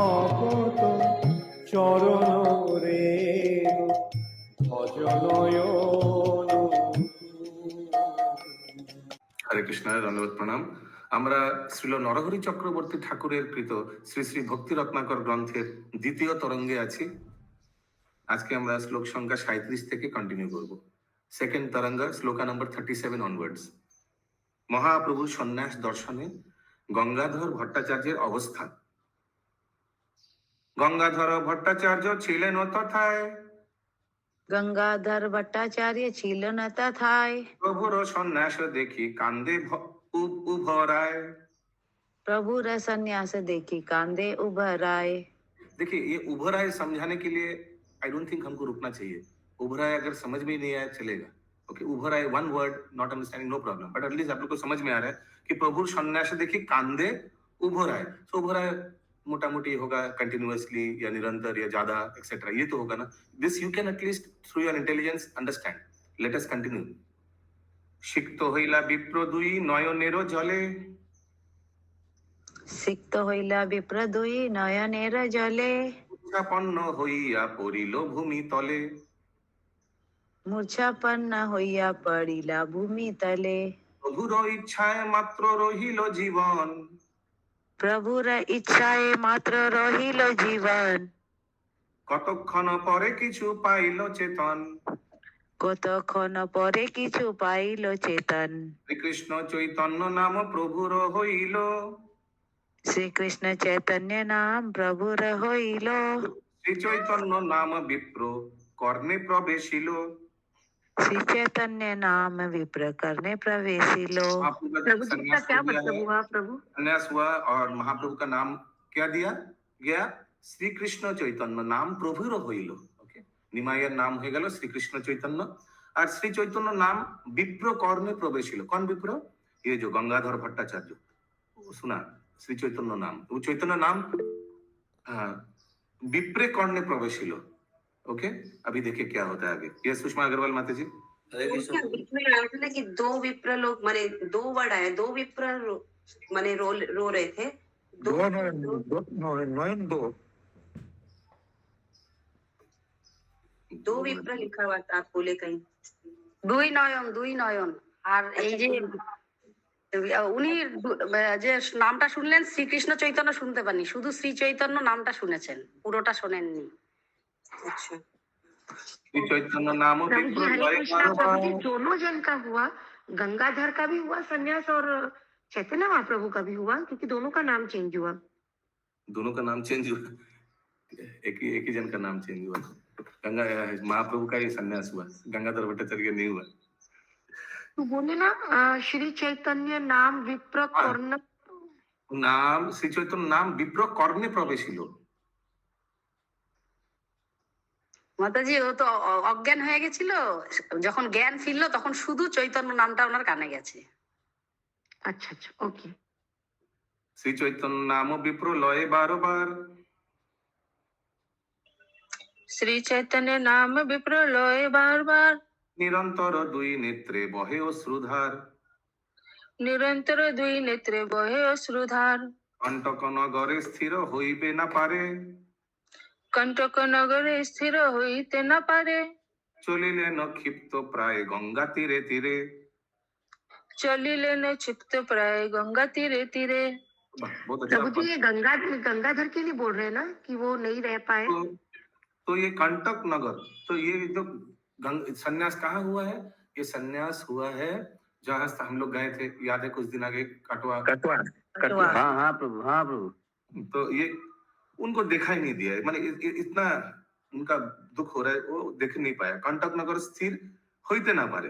ভকত চরণ রেণু ভজনয়ন। হরে কৃষ্ণ, ধন্যবাদ, প্রণাম। আমরা শ্রীল নরহরি চক্রবর্তী ঠাকুরের কৃত শ্রী শ্রী ভক্তি রত্নাকর গ্রন্থের দ্বিতীয় তরঙ্গে আছি। আজকে আমরা শ্লোক সংখ্যা 37 থেকে কন্টিনিউ করব। সেকেন্ড তরঙ্গ, শ্লোকা নম্বর 37 অনওয়ার্ডস। মহাপ্রভু সন্ন্যাস দর্শনে গঙ্গাধর ভট্টাচার্যের অবস্থান। গঙ্গাধর ভট্টাচার্য ছিলেন তথায়, गंगाधर भट्टाचार्य ছিলেন তথায়, প্রভুর সন্ন্যাস দেখি কান্দে উভরায়। प्रभुर संन्यास देखी कांदे उभराए। देखिए, ये उभराए समझाने के लिए आई डोंट थिंक हमको रुकना चाहिए। उभराए अगर समझ में नहीं आया चलेगा, ओके। उभराए one word, not understanding, no problem, but at least आप लोग को समझ में आ रहा है कि प्रभु सन्यास देखी कांदे उभराए। तो उभराए मोटा मोटी होगा कंटिन्यूअसली या निरंतर या ज्यादा एक्सेट्रा, ये तो होगा ना। This you can at least through your intelligence understand. Let us continue. सिक्त हইলা বিপ্র দুই নয়নের জলে, সিক্ত হইলা বিপ্র দুই নয়নের জলে, মূর্ছাপন্ন হইয়া পড়িল ভূমি তলে। মূর্ছাপন্ন হইয়া পড়িলা ভূমি তলে। প্রভুর ইচ্ছায় মাত্র রহিল জীবন, প্রভুর ইচ্ছায় মাত্র রহিল জীবন। কতক্ষণ পরে কিছু পাইল চেতন, কতক্ষণ পরে কিছু পাইল চেতন। শ্রীকৃষ্ণ চৈতন্য নাম প্রভুর হইল, শ্রীকৃষ্ণ চৈতন্য নাম প্রভুর হইল। শ্রী চৈতন্য নাম বিপ্র কর্ণে প্রবেশিল। श्री चैतन्य नाम विप्र करने प्रवेशिलो। प्रभु जी का क्या मतलब हुआ? प्रभु संन्यास हुआ और महाप्रभु का नाम क्या दिया गया? श्री कृष्ण चैतन्य नाम प्रभुर হইল। ओके, निमायर नाम হয়ে গেল শ্রীকৃষ্ণ চৈতন্য। আর শ্রী চৈতন্য নাম বিপ্র কর্ণে প্রবেশিল। कौन विप्र? ये जो गंगाधर भट्टाचार्य, सुना श्री चैतन्य नाम, वो चैतन्य नाम विप्रे कर्ण प्रवेशिलो। ओके, अभी देखिए क्या होता है आगे। ये सुषमा अग्रवाल माता जी। कि दो विप्र लोग माने दो वर्ड आए, दो विप्र माने रो रहे थे। दो विप्र लिखा हुआ था, आप बोले कहीं দুই নয়ন। আর এই যে উনি যে নামটা শুনলেন শ্রীকৃষ্ণ চৈতন্য শুনতে পাননি, শুধু শ্রী চৈতন্য নামটা শুনেছেন, পুরোটা শোনেননি। अच्छा, श्री चैतन्य नाम दोनों जन का हुआ, गंगाधर का भी हुआ संन्यास और चैतन्य महाप्रभु का भी हुआ, क्योंकि दोनों का नाम चेंज हुआ। दोनों का नाम चेंज हुआ, एक ही जन का नाम चेंज हुआ। गंगा महाप्रभु का ही संन्यास हुआ, गंगाधर भट्टाचार्य नहीं हुआ। तो बोले ना श्री चैतन्य नाम विप्र कर्ण, नाम श्री चैतन्य नाम विप्र কর্ণে প্রবেশিল। মাতাজি ও তো অজ্ঞান হয়ে গেছিল, যখন জ্ঞান ফিরলো তখন শুধু চৈতন্য নামটা ওনার কানে গেছে। আচ্ছা আচ্ছা, ওকে। শ্রী চৈতন্য নাম বিপ্র লয়ে 12 বার, श्री चैतन्य नाम विप्र लय बार बार, নিরন্তর দুই নেত্রে বহে অশ্রুধার। निरंतर दुई नेत्रे बहे अश्रुधार। কণ্টক নগরে স্থির হইবে না পারে, कंटक नगरे स्थिर হইতে না পারে। চলিলেন ক্ষিপ্ত প্রায় গঙ্গা তীরে তীরে। चलिलेन क्षिप्त प्राय गंगा तीरे तीरे। बहुत अच्छा। प्रभु जी ये गंगाधर के लिए बोल रहे हैं ना कि वो नहीं रह पाए। तो ये कंटक नगर, तो ये जो संन्यास कहाँ हुआ है? ये संन्यास हुआ है जहाँ हम लोग गए थे, याद है कुछ दिन आगे, कटवा। हाँ प्रभु। तो ये उनको देखा ही नहीं दिया है, माने इतना उनका दुख हो रहा है, वो देख नहीं पाया। कंटक नगर स्थिर होते ना पारे,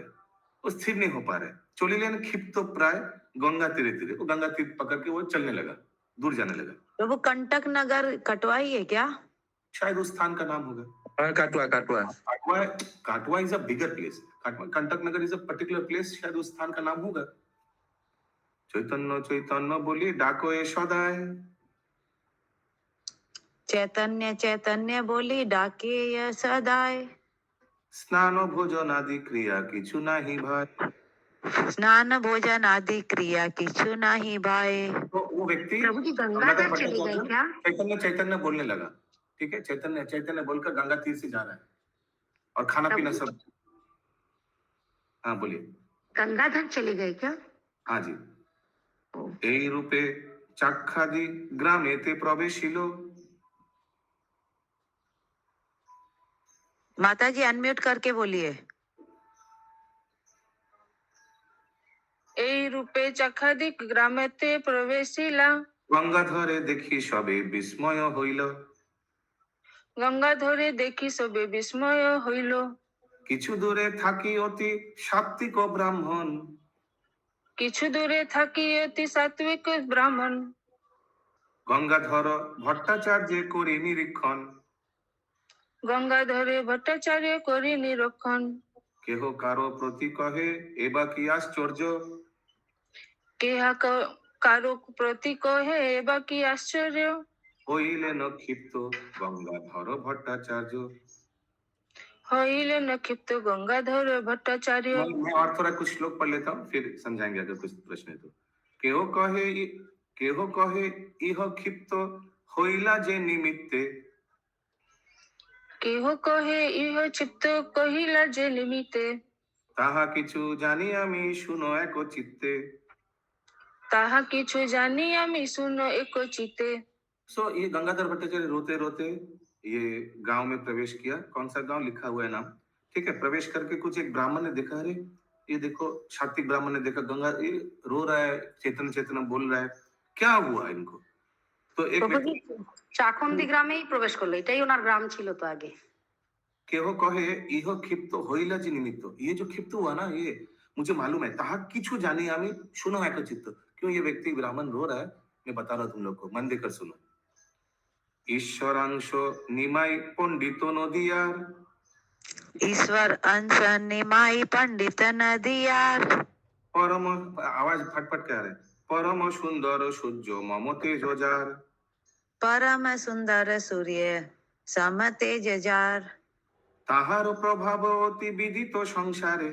वो स्थिर नहीं हो पा रहे। चलिलेन क्षिप्त प्राय गंगा तीरे तीरे, वो गंगा तीर पकड़ के वो चलने लगा, दूर जाने लगा। तो वो कंटक नगर कटवा ही है क्या? शायद उस स्थान का नाम होगा। Katwa is a bigger place. Kantak Nagar is a particular place, शायद उस स्थान का नाम होगा। चैतन्य चैतन्य बोली डाको ए सदाय, चैतन्य चैतन्य बोली डाके सदाय। स्नान भोजन आदि क्रिया किछु नाही भाई, स्नान भोजन आदि क्रिया किछु नाही भाए। तो वो व्यक्ति प्रभु जी गंगाधर गंगाधर चले गए भट्टाचार्य क्या? चैतन्य चैतन्य बोलने लगा। ठीक है, चैतन्य चैतन्य बोलकर गंगा तीर से जा रहा है और खाना पीना प्रभु सब। हाँ बोलिए। गंगाधर चले गए क्या? हाँ जी। এই রূপে চাক্ষাদি গ্রামেতে প্রবেশিল। माता जी अनम्यूट करके बोलिए। এই রূপে চাখাদিক গ্রামেতে প্রবেশিলা। গঙ্গাধরে দেখি সবে বিস্ময় হইল। গঙ্গাধরে দেখি সবে বিস্ময় হইল। কিছু দূরে থাকি অতি সাত্বিক ও ব্রাহ্মণ। কিছু দূরে থাকি অতি সাত্বিক ব্রাহ্মণ। গঙ্গাধর ভট্টাচার্য করি নিরীক্ষণ। গঙ্গাধরে ভট্টাচার্য করি নিরক্ষণ। কেহ কারো প্রতি কহে এবা কি আশ্চর্য। কেহা কারো প্রতি কহে এবা কি আশ্চর্য। হইলেন ক্ষিপ্ত গঙ্গাধর ভট্টাচার্য। হইলেন ক্ষিপ্ত গঙ্গাধর ভট্টাচার্য। मैं और थोड़ा कुछ श्लोक पढ़ लेता हूँ, फिर समझाएंगे अगर कुछ प्रश्न है तो। केह कहे इह क्षिप्त হইলা যে নিমিত্তে। কেহ কহে ইহ চিত্ত কহিলা যে নিমিতে। তাহা কিছু জানি আমি শুনো এক চিত্তে। তাহা কিছু জানি আমি শুনো এক চিতে। सो ये गंगाधर भट्टाचार्य रोते रोते ये गांव में प्रवेश किया। कौन सा गांव लिखा हुआ है नाम, ठीक है। प्रवेश करके कुछ एक ब्राह्मण ने देखा, अरे ये देखो, सात्विक ब्राह्मण ने देखा गंगा ये रो रहा है, चेतन चेतन बोल रहा है, क्या हुआ इनको। तो एक প্রভুজি চাখন্দি গ্রামেই প্রবেশ করলো, এটাই ওনার গ্রাম ছিল তো আগে। केह कहे इह क्षिप्त होइला जी निमित्त। ये जो क्षिप्त हुआ ना, ये मुझे मालूम है। ताहा किछु जानी आमी सुनो एक चित्त। क्यों ये व्यक्ति ब्राह्मण रो रहा है, मैं बता रहा हूं तुम लोग को, मन देकर सुनो। ঈশ্বরাংশ নিমাই পণ্ডিত নদিয়ার। ईश्वर अंश निमाई पंडित नदियार। परम आवाज फटफट के आ रहा है। परम सुंदर সূর্য মম তেজজার। परम सुंदर सूर्य सम तेज जार। তাহার প্রভাব অতি বিদিত সংসারে।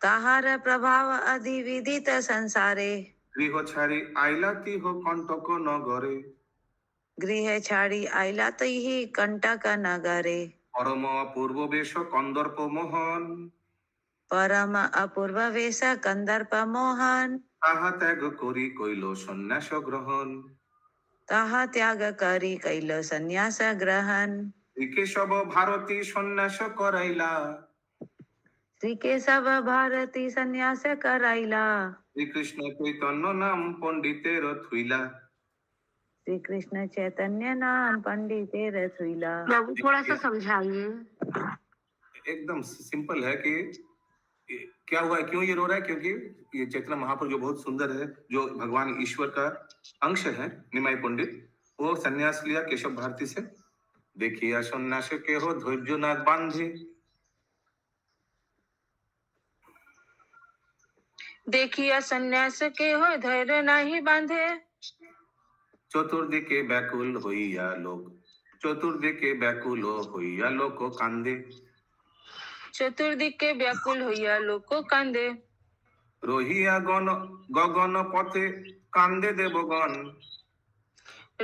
ताहार प्रभाव अधिविदित संसारे। গৃহ ছাড়ি আইলা তিহ কণ্টক নগরে। गृह छाड़ी आइला ही कंटक नगरे। পরম অপূর্ব বেশ কন্দর্প মোহন। परम अपूर्व वेश कंदर्प मोहन। তাহা ত্যাগ করি কইল সন্ন্যাস গ্রহণ। ताहा त्याग करी कैल संन्यास ग्रहण। কেশব ভারতী সন্ন্যাস कराइला। श्री केशव भारती संन्यास कराइला। শ্রীকৃষ্ণ চৈতন্য নাম পণ্ডিতের থুইলা। श्री कृष्ण चैतन्य नाम पंडितेर थुइला। प्रभु थोड़ा सा समझाइए। एकदम सिंपल है कि क्या हुआ है, क्यों ये रो रहा है। क्योंकि ये चैतन्य महाप्रभु जो बहुत सुंदर है, जो भगवान ईश्वर का अंश है, निमाई पंडित, वो सन्यास लिया केशव भारती से। देखिए सन्यास के हो धैर्य नाथ बांधे। দেখিয়া সন্ন্যাস কে হয় ধৈর্য নাহি বাঁধে। চতুর্দিকে ব্যাকুল হইয়া লোক। চতুর্দিকে ব্যাকুল হইয়া লোক কান্দে। চতুর্দিকে ব্যাকুল হইয়া লোক কান্দে। রহিয়া গগন পথে কান্দে দেবগণ।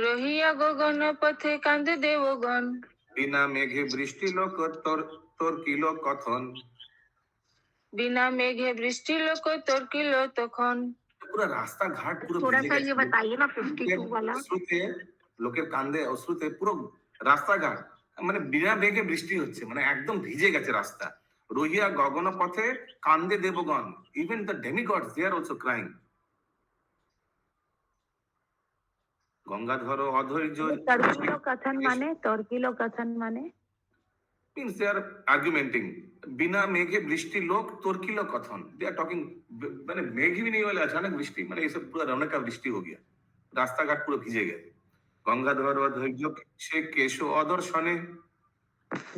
রহিয়া গগন পথে কান্দে দেবগণ। বিনা মেঘে বৃষ্টি লোক তর্কিল কথন। বিনা মেঘে বৃষ্টি লোক তর্কিল তখন। পুরো রাস্তা ঘাট পুরো थोड़ा ভিজে सा গেছে। ये बताइए ना 52 वाला। অশ্রুতে লোকের কান্দে অশ্রুতে পুরো রাস্তাঘাট, মানে বিনা বেগে বৃষ্টি হচ্ছে, মানে একদম ভিজে গেছে রাস্তা। রহিয়া গগন পথে কান্দে দেবগণ। Even the demigods they are also crying. Gangadhar অধৈর্য तर्किलो कथन माने, तर्किलो कथन माने means they are argumenting। बिना मेघे बृष्टि लोग तर्किलो कथन, they are talking। মানে মেঘ भी नहीं वाले अचानक बृष्टि, মানে ये सब पूरा रौनक का बृष्टि हो गया, रास्ता घाट पूरा भिजे गए। गंगाधर अधैर्य से केशव अदर्शने।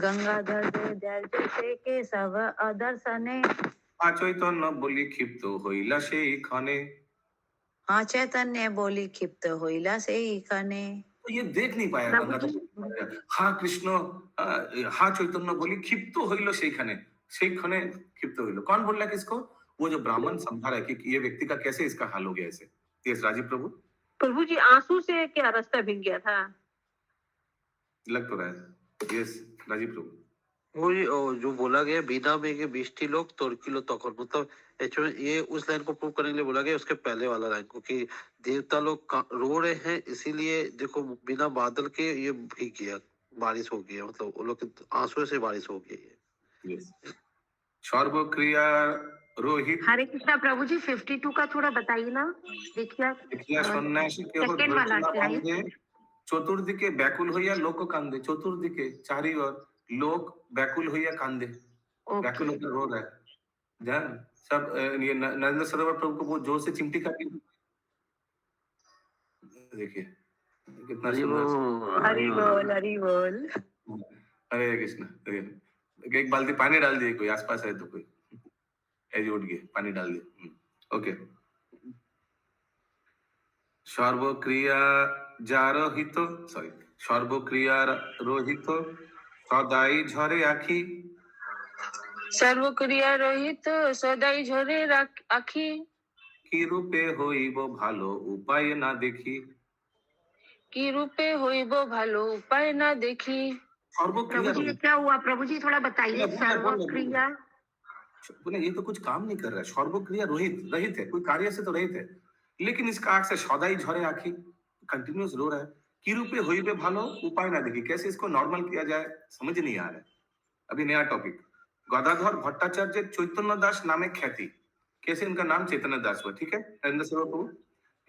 गंगाधर धैर्य से केशव अदर्शने। चैतन्य बोली क्षिप्त হইলা সেই ক্ষণে। हाँ चैतन्य बोली क्षिप्त होइला से ही खने। तो ये देख नहीं पाया गंगाधर। हाँ कृष्ण हाँ चैतन्य बोली क्षिप्त হইল সেইখানে। সেইখানে ক্ষিপ্ত হইল। कौन बोल रहा है किसको? वो जो ब्राह्मण समझा रहा है कि ये व्यक्ति का कैसे इसका हाल हो गया ऐसे। यस राजीव प्रभु, प्रभु जी आंसू से क्या रास्ता भीग गया था? लग तो रहा है। यस राजीव प्रभु, वही जो बोला गया बिना मेघे बिष्टि लोग तोरकिलो तखर, मतलब एक्चुअली ये उस लाइन को प्रूव करने के लिए बोला गया उसके पहले वाला लाइन को, कि देवता लोग रो रहे हैं इसीलिए देखो बिना बादल के ये भीग गया, बारिश हो गया, मतलब वो लोग के आंसू से बारिश हो गई है। यस सर्वक्रिया रोहित हरे कृष्णा प्रभु जी 52 का थोड़ा बताइए ना, देखिए দেখিয়া সন্ন্যাসী কেহ सेकंड वाला ধৈর্য slide। বাঁধে, চতুর্দিকে ব্যাকুল হইয়া লোক কান্দে। চতুর্দিকে চারিওর लोग व्याकुल हुई कांदे, व्याकुल होकर रो रहा है। ध्यान सब ये नरेंद्र सरोवर प्रभु को बहुत जोर से चिमटी काटी। देखिए कितना सुंदर। हरि बोल हरि बोल। हरे कृष्ण। एक बाल्टी पानी डाल दिए, कोई आसपास है तो कोई ऐसे उठ गए, पानी डाल दिए। ओके। सर्वक्रिया जारहित, सॉरी, सर्वक्रिया रोहित सदाई झरे आखी। सर्वक्रिया রহিত সদাই ঝরে আখি। কি রূপে হইব ভালো উপায় না দেখি। কি রূপে হইব ভালো উপায় না দেখি। सर्वक्रिया प्रभु जी ये रोहित, क्या हुआ प्रभु जी, थोड़ा बताइए। बोलना, बोलना, बोलना। सर्वक्रिया बोले ये तो कुछ काम नहीं कर रहा है। सर्वक्रिया रोहित रहित है, कोई कार्य से तो रहित है, लेकिन इसका आंख से सदाई झरे आखी, कंटिन्यूस रो रहा है। की रूपे होइबे भालो उपाय ना देखी, कैसे इसको नॉर्मल किया जाए समझ नहीं आ रहा है। अभी नया टॉपिक, गदाधर भट्टाचार्य चैतन्य दास नामे ख्याति। कैसे इनका नाम चैतन्य दास हुआ? ठीक है नरेंद्र सरोवर प्रभु,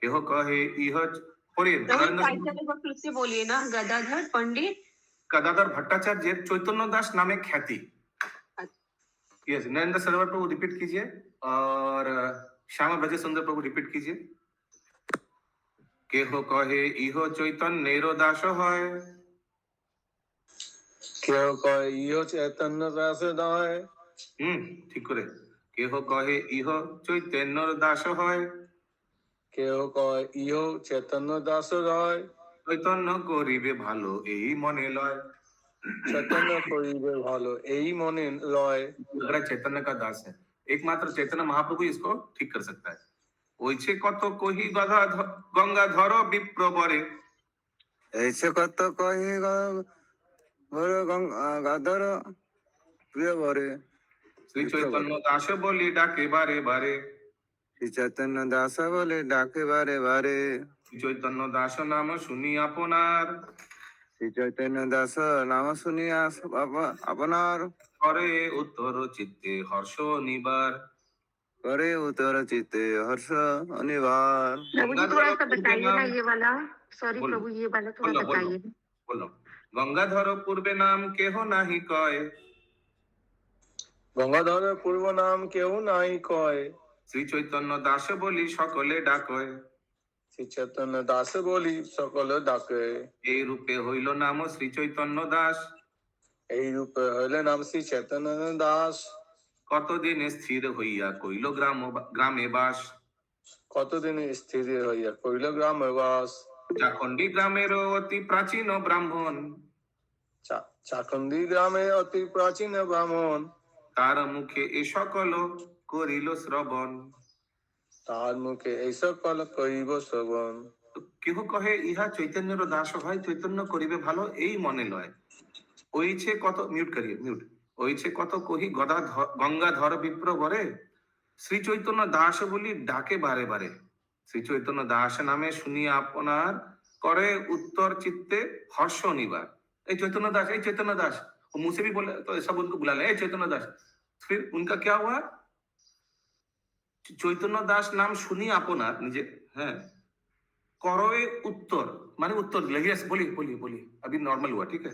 केहो कहे इह पढ़िए नरेंद्र फिर से बोलिए ना, गदाधर पंडित गदाधर भट्टाचार्य चैतन्य दास नामे ख्याति। यस नरेंद्र सरोवर प्रभु रिपीट कीजिए, और श्यामा ब्रज सुंदर प्रभु रिपीट कीजिए। केहो कहे इहो चैतन्य दास হয়, কেউ কয় ইহ চৈতন্য দাস নয়, ঠিক করে। কেহ কহে ইহ চৈতন্যর দাস হয়, কেউ কয় ইহ চৈতন্য দাস রয়, চৈতন্য করিবে ভালো এই মনে লয়। চৈতন্য করিবে ভালো এই মনে লয়। लग रहा है चैतन्य का दास है, एकमात्र चैतन्य महाप्रभु इसको ठीक कर सकता है। ওইছে কত কহি গঙ্গাধর বিপ্র বরে। ऐसे कत कही গাধর প্রিয় বরে। শ্রী চৈতন্য দাস বলি ডাকে বারে বারে। শ্রী চৈতন্য দাস বলে ডাকে বারে বারে। শ্রী চৈতন্য দাস নাম শুনি আপনার, শ্রী চৈতন্য দাস নাম শুনিয়া আপনার করে উত্তর চিত্তে হর্ষ নিবার। करे उतर चित्ते हर्ष अनिवार। प्रभु जी थोड़ा सा बताइए ना ये वाला, सॉरी बोलो। प्रभु ये वाला थोड़ा बोलो, बोलो। बताइए। বললাম গঙ্গাধর পূর্বে নাম কেহ নাহি কয়। গঙ্গাধরের পূর্ব নাম কেউ নাই কয়। শ্রী চৈতন্য দাস বলি সকলে ডাকয়। শ্রী চৈতন্য দাস বলি সকল ডাকে। এই রূপে হইল নাম শ্রী চৈতন্য দাস। এই রূপে হইলে নাম শ্রী চৈতন্য দাস। কতদিন স্থির হইয়া কইল গ্রামে বাস। কতদিন স্থির হইয়া কইল গ্রামে বাস। চাখণ্ডী গ্রামের অতি প্রাচীন ব্রাহ্মণ। চাখন্দি গ্রামে অতি প্রাচীন ব্রাহ্মণ। তার মুখে এ সকল করিল শ্রবণ। তার মুখে এই সকল করিব শ্রবণ। কেহ কহে ইহা চৈতন্যের দাস হয়, চৈতন্য করিবে ভালো এই মনে লয়। ওইছে কত, মিউট করিয়ে মিউট। ওইছে কত কহি গঙ্গাধর বিপ্র বরে। শ্রী চৈতন্য দাস বলি ডাকে বারে বারে। শ্রী চৈতন্য দাস নামে শুনিয়া আপনার করে उत्तर चित्ते हर्ष निवार। ए चैतन्य दास, ए चैतन्य दास, वो मुंह से भी बोले तो सब उनको बुला ले, ए चैतन्य दास। फिर उनका क्या हुआ, चैतन्य दास नाम सुनी আপনার निजे, हैं करे उत्तर माने उत्तर दिया। यस बोलिए बोलिए बोलिए, अभी नॉर्मल हुआ, ठीक है।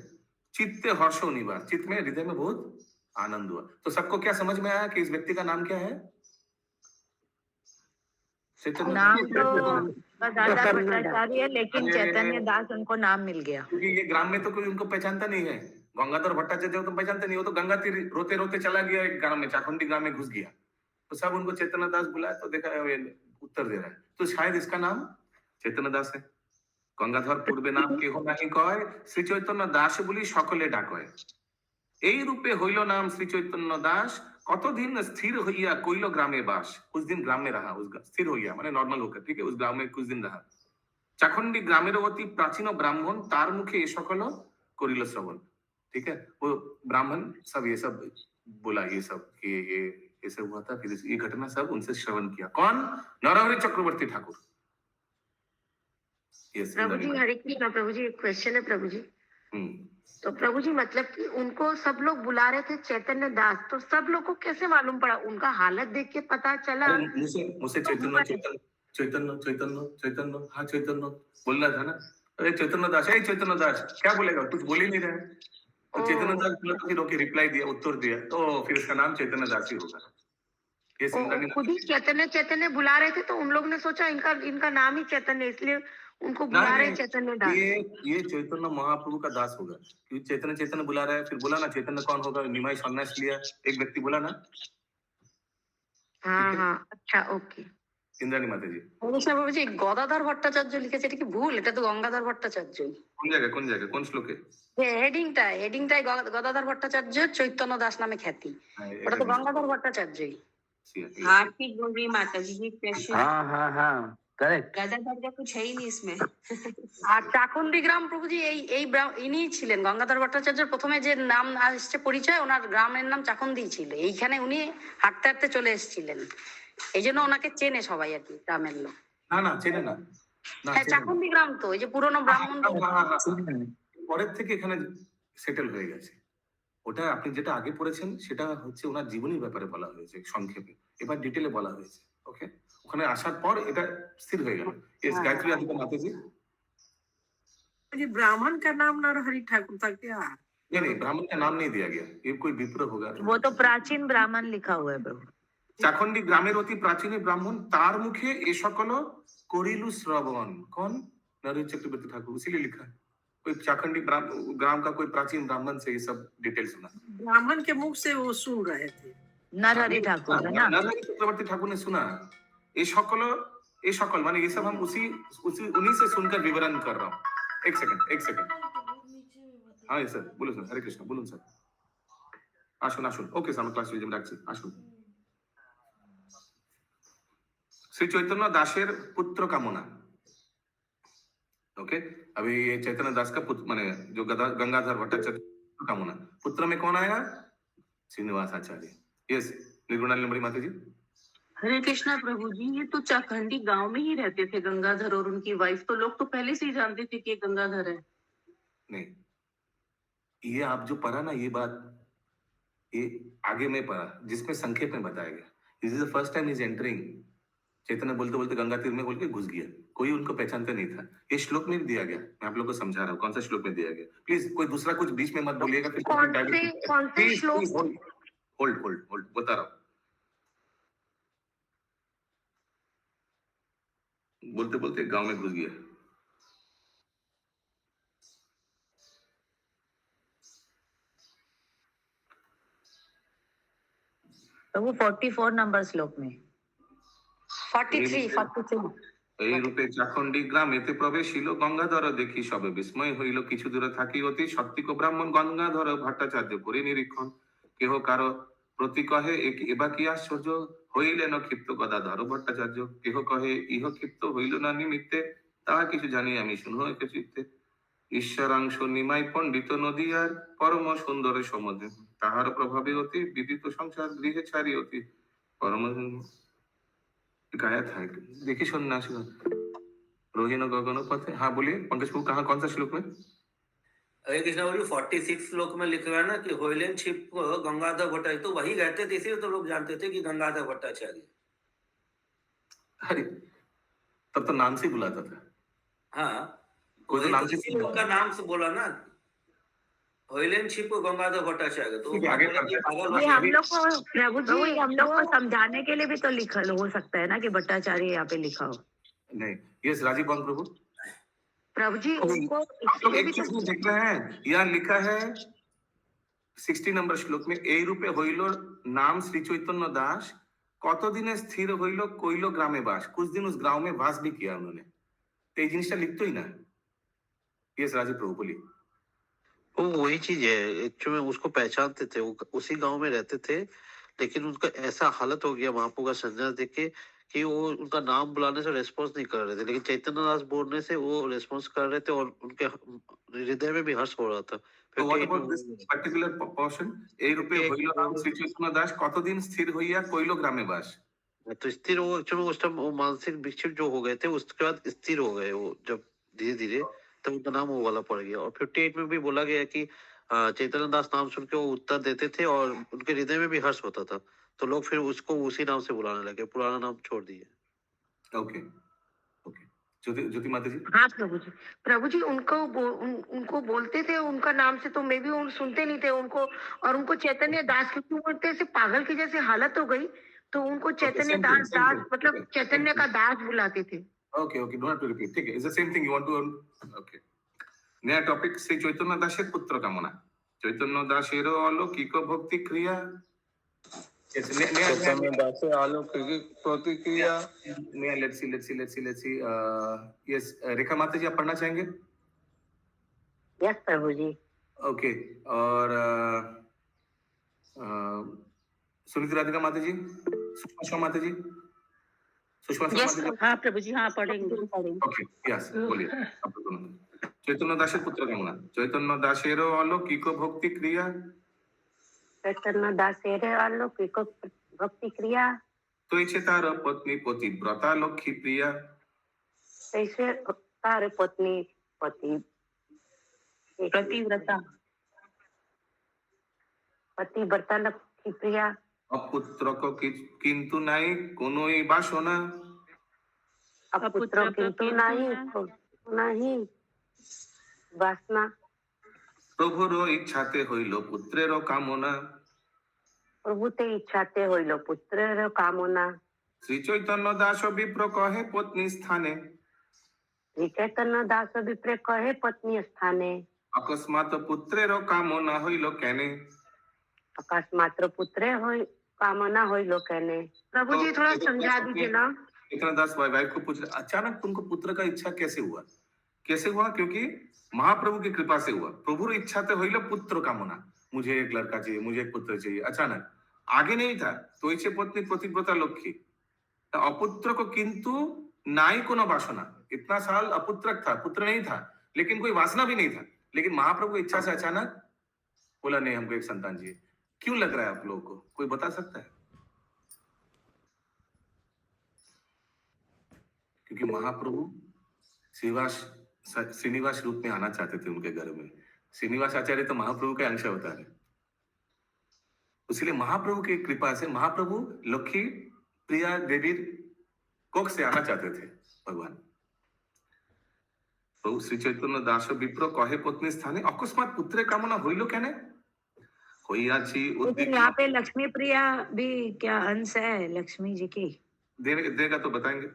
चित्ते हर्ष निवार, चित्त में हृदय में बहुत आनंद हुआ। तो सबको क्या समझ में आया कि इस व्यक्ति का नाम क्या है? नाम तो गदाधर भट्टाचार्य है, लेकिन चैतन्य दास उनको नाम मिल गया। क्योंकि ये ग्राम में तो कोई उनको पहचानता नहीं है। गंगाधर भट्टाचार्य तो पहचानते नहीं, वो तो गंगा तीर रोते रोते चला गया एक गांव में, चाखंडी गांव में घुस गया। तो सब उनको चैतन्य दास बुलाया, तो देखा ये उत्तर दे रहा है, तो शायद इसका नाम चैतन्य दास है। गंगाधर पूर्वे नाम केह नाहि कय, श्री चैतन्य दास बोली सकले डाकय। এই রূপে হইল নাম শ্রী চৈতন্য দাস, কতদিন স্থির হইয়া কইল গ্রামে বাস, कुछ दिन ग्राम में रहा, उस स्थिर हो गया माने नॉर्मल होकर, ठीक है, उस ग्राम में कुछ दिन रहा। চাখণ্ডী গ্রামের অতি প্রাচীন ব্রাহ্মণ তার মুখে এ সকল করিল শ্রবণ, ठीक है, वो ब्राह्मण सब ये सब बोला, ये सब ये सब हुआ था, फिर ये घटना सब उनसे श्रवण किया। कौन? नरहरि चक्रवर्ती ठाकुर। यस प्रभु जी हरे कृष्णा। प्रभु जी एक क्वेश्चन है प्रभु जी। तो प्रभु जी मतलब कि उनको सब लोग बुला रहे थे चैतन्य दास, तो सब लोग को कैसे मालूम पड़ा? उनका हालत देख के पता चला? मुझसे चैतन्य चैतन्य चैतन्य चैतन्य चैतन्य हाँ चैतन्य बोल रहा था ना, अरे चैतन्य दास है, चैतन्य दास क्या बोलेगा, कुछ बोल ही नहीं रहा है। तो चैतन्य दास बोला तो फिर ओके रिप्लाई दिया, उत्तर दिया, तो फिर इसका नाम चैतन्य दास ही होगा। ये सिमरनी खुद ही चैतन्य चैतन्य बुला रहे थे, तो उन लोग ने सोचा इनका नाम ही चैतन्य, इसलिए उनको बुला रहे चैतन्य दास। ये चैतन्य महाप्रभु का दास होगा, क्योंकि चैतन्य चैतन्य बुला रहा है। फिर बोला ना चैतन्य कौन होगा, निमाई सन्यास लिया एक व्यक्ति बोला ना। हाँ हाँ अच्छा ओके। इंद्राणी माता जी প্রভু জি গদাধর ভট্টাচার্য লিখেছে, এটা কি ভুল? এটা তো গঙ্গাধর ভট্টাচার্য। কোন জায়গায় কোন শ্লোকে? হেডিংটাই গদাধর ভট্টাচার্য চৈতন্য দাস নামে খ্যাতি, ওটা তো গঙ্গাধর ভট্টাচার্যই। हाँ ठीक बोल रही माता जी की क्वेश्चन। हाँ हाँ हाँ करेक्ट। गदाधर का कुछ है ही नहीं इसमें। আর চাকুন্ডি গ্রাম প্রভুজি ইনি ছিলেন গঙ্গাধর ভট্টাচার্যের প্রথমে যে নাম আসছে পরিচয়, ওনার গ্রামের নাম চাকুন্দি ছিল। এইখানে উনি হাঁটতে হাঁটতে চলে এসেছিলেন, এই জন্য ওনাকে চেনে সবাই আর কি, গ্রামের লোক। না চেনে না। হ্যাঁ চাকুন্দি গ্রাম তো এই যে পুরনো ব্রাহ্মণ পরের থেকে এখানে সেটেল হয়ে গেছে। ওটা আপনি যেটা আগে পড়েছেন সেটা হচ্ছে ওনার জীবনীর ব্যাপারে বলা হয়েছে সংক্ষেপে, এবার ডিটেলে বলা হয়েছে। ওকে, ওখানে আসার পর এটা স্থির হয়ে গেল। इस गायत्री आदि को माता जी ये ब्राह्मण का नाम नरहरि ठाकुर था क्या? नहीं ब्राह्मण का नाम नहीं दिया गया, ये कोई विप्र होगा। वो तो प्राचीन ब्राह्मण लिखा हुआ है प्रभु। চাখণ্ডী গ্রামের অতি প্রাচীন ব্রাহ্মণ তার মুখে এ সকল করিলু শ্রবণ। कौन? नरहरि चक्रवर्ती ठाकुर, इसीलिए लिखा है। कोई चाखंडी ग्राम का कोई प्राचीन ब्राह्मण से ये सब डिटेल सुना, ब्राह्मण के मुख से वो सुन रहे थे। नरहरि ठाकुर है ना? नरहरि चक्रवर्ती ठाकुर ने सुना। ये सकल माने ये सब हम उसी उन्हीं से सुनकर विवरण कर रहा हूँ। एक सेकंड हाँ ये सर बोलो सर, हरे कृष्ण बोलून सर। আসুন ওকে স্যার, আমরা ক্লাস রিজম রাখছি, আসুন। श्री चैतन्य दासेर पुत्र कामना। ओके, अभी ये चैतन्य दास का पुत्र माने जो गंगाधर भट्टाचार्य कामना, पुत्र में कौन आया? श्रीनिवास आचार्य। यस निर्गुणाली माता जी। हरे कृष्णा प्रभु जी, ये तो चाखंडी गांव में ही रहते थे गंगाधर और उनकी वाइफ, तो लोग तो पहले से ही जानते थे कि ये गंगाधर है। नहीं, ये आप जो पढ़ा ना ये बात, ये आगे में पढ़ा जिसमें संक्षेप में बताया गया। This is the first time is entering. Chaitanya बोलते बोलते गंगा तीर में बोल के घुस गया, कोई उनको पहचानता नहीं था। ये श्लोक में भी दिया गया, मैं आप लोग को समझा रहा हूँ कौन सा श्लोक में दिया गया। प्लीज कोई दूसरा कुछ बीच में मत बोलिएगा। कौन से श्लोक? होल्ड बता रहा हूँ। बोलते बोलते गांव में घुस गया। तो वो 44 नंबर श्लोक में 43 এই রূপে চাখণ্ডী গ্রামেতে প্রবেশিল গঙ্গাধর দেখি সবে বিস্ময় হইল, কিছু দূরে থাকি অতি সত্ত্বিক ব্রাহ্মণ গঙ্গাধর ভট্টাচার্য করে নিরীক্ষণ। কেহ কারো প্রতি কহে এবা কি আশ্চর্য, হইলেন ক্ষিপ্ত গদাধর ভট্টাচার্য। কেহ কহে ইহ ক্ষিপ্ত হইল না নিমিত্তে, তাহা কিছু জানি আমি শুনো একে চিত্তে। ঈশ্বরাংশ নিমাই পণ্ডিত নদীয়ার পরম সুন্দর সমুদ্র, তাহার প্রভাবে অতি বিদিত সংসার গৃহে ছাড়ি অতি পরম गाया था। देखिए सन्यासी रोहिणी गगन पथ। हाँ बोलिए पंकज बाबू, कहाँ कौन सा श्लोक में? हरे कृष्णा बोलिए 46 श्लोक में लिखा है ना कि होइलेन छिप गंगाधर भट्टाचार्य, तो वही रहते थे इसलिए तो लोग जानते थे कि गंगाधर भट्टाचार्य। अरे तब तो नाम से बुलाता था। हाँ कोई तो नाम से उनका नाम से बोला ना, होइलेन छिप गंगाधर भट्टाचार्य। तो आगे ये हम लोग को प्रभु जी हम लोग को समझाने के लिए भी तो लिखा हो सकता है ना कि भट्टाचार्य यहाँ पे लिखा हो। नहीं, यस राजीव बंग प्रभु। प्रभु जी उनको आप लोग एक चीज में देख रहे हैं, यहाँ लिखा है 60 नंबर श्लोक में, এই রূপে হইল नाम श्री चैतन्य दास, কত দিনে স্থির হইল কইল গ্রামে বাস। कुछ दिन उस गांव में वास भी किया उन्होंने, तो ये जिनिसটা लिखतोই না। यस राजीव प्रभु बोलिए। वो वही चीज है, एक्चुअली उसको पहचानते थे, वो उसी गांव में रहते थे, लेकिन उनका ऐसा हालत हो गया महाप्रभु का संन्यास देख के कि वो उनका नाम बुलाने से रेस्पॉन्स नहीं कर रहे थे, लेकिन चैतन्य दास बोलने से वो रेस्पॉन्स कर रहे थे और उनके हृदय में भी हर्ष हो रहा था। So what about this particular portion? এই রূপে হইল রাম শ্রী চৈতন্য দাস কতদিন স্থির হইয়া কইল গ্রামে বাস। तो स्थिर वो एक्चुअली उस टाइम वो मानसिक विक्षिप्त जो हो गए थे उसके बाद स्थिर हो गए वो, जब धीरे धीरे तब उनका नाम वो वाला पड़ गया। और 58 में भी बोला गया कि चैतन्य दास नाम सुन के वो उत्तर देते थे और उनके हृदय में भी हर्ष होता था, तो लोग फिर उसको उसी नाम से बुलाने लगे, पुराना नाम छोड़ दिए। ओके ओके ज्योति माता जी। हाँ प्रभु जी उनको बोलते थे उनका नाम से, तो मैं भी उन सुनते नहीं थे उनको, और उनको चैतन्य दास क्योंकि बोलते ऐसे पागल की जैसे हालत हो गई, तो उनको चैतन्य दास मतलब चैतन्य का दास बुलाते थे। Okay okay don't to repeat, ठीक है, is the same thing you want to. Okay नया टॉपिक श्री चैतन्य दासेर पुत्र कामना। चैतन्य दासेर अलौकिक भक्ति क्रिया। चैतन्य दासेर अलौकिक प्रतिक्रिया। लेट्स सी यस रेखा माता जी आप पढ़ना चाहेंगे? यस प्रभु जी। ओके और सुनीति राधिका माता जी, सुषमा शर्मा माता जी, सुषमा शर्मा माता जी। हाँ प्रभु जी, हाँ पढ़ेंगे। ओके यस बोलिए आप दोनों। चैतन्य दासेर पुत्र कामना। चैतन्य दासेर अलौकिक भक्ति क्रिया। चैतन्य दासेर अलौकिक भक्ति क्रिया। तैसे तार पत्नी पतिव्रता लक्ष्मी प्रिया। तैसे तार पत्नी प्रतिव्रता लक्ष्मी प्रिया। अपुत्र को किंतु नाई कोनोई बासना। अपुत्र किंतु नहीं वासना। प्रभुर इच्छाते हইল पुत्रेर कामना। प्रभुते इच्छाते हইল पुत्रेर कामना। श्री चैतन्य दास विप्र कहे पत्नी स्थाने। श्री चैतन्य दास विप्र कहे पत्नी स्थाने। अकस्मात पुत्रेर कामना हইল केने। अकस्मात पुत्रे कामना हইल केने। प्रभु जी थोड़ा समझा दीजिए ना। चैतन्य दास वाइफ को पूछ, अचानक तुमको पुत्र का इच्छा कैसे हुआ? कैसे हुआ? क्योंकि महाप्रभु की कृपा से हुआ। प्रभुर इच्छाते हইল पुत्र कामना, मुझे एक लड़का चाहिए, मुझे एक पुत्र चाहिए। अचानक आगे नहीं था तो इच्छे पत्नी प्रतिव्रता लक्ष्मी। अपुत्र को किंतु नाई कोनो वासना। इतना साल अपुत्रक था, पुत्र नहीं था, लेकिन कोई वासना भी नहीं था, लेकिन महाप्रभु की इच्छा से अचानक बोला नहीं हमको एक संतान चाहिए। क्यों लग रहा है आप लोगों को? कोई बता सकता है? क्योंकि महाप्रभु श्रीनिवास रूप में आना चाहते थे उनके घर में। श्रीनिवास आचार्य तो महाप्रभु के अंश अवतार है, इसलिए महाप्रभु की कृपा से महाप्रभु लक्ष्मी प्रिया देवी कोख से आना चाहते थे भगवान। प्रभु श्री चैतन्य दास विप्र कहे पत्नी स्थाने अकस्मात पुत्र कामना हইল केने। यहाँ पे लक्ष्मी प्रिया भी क्या अंश है लक्ष्मी जी की? देगा तो बताएंगे,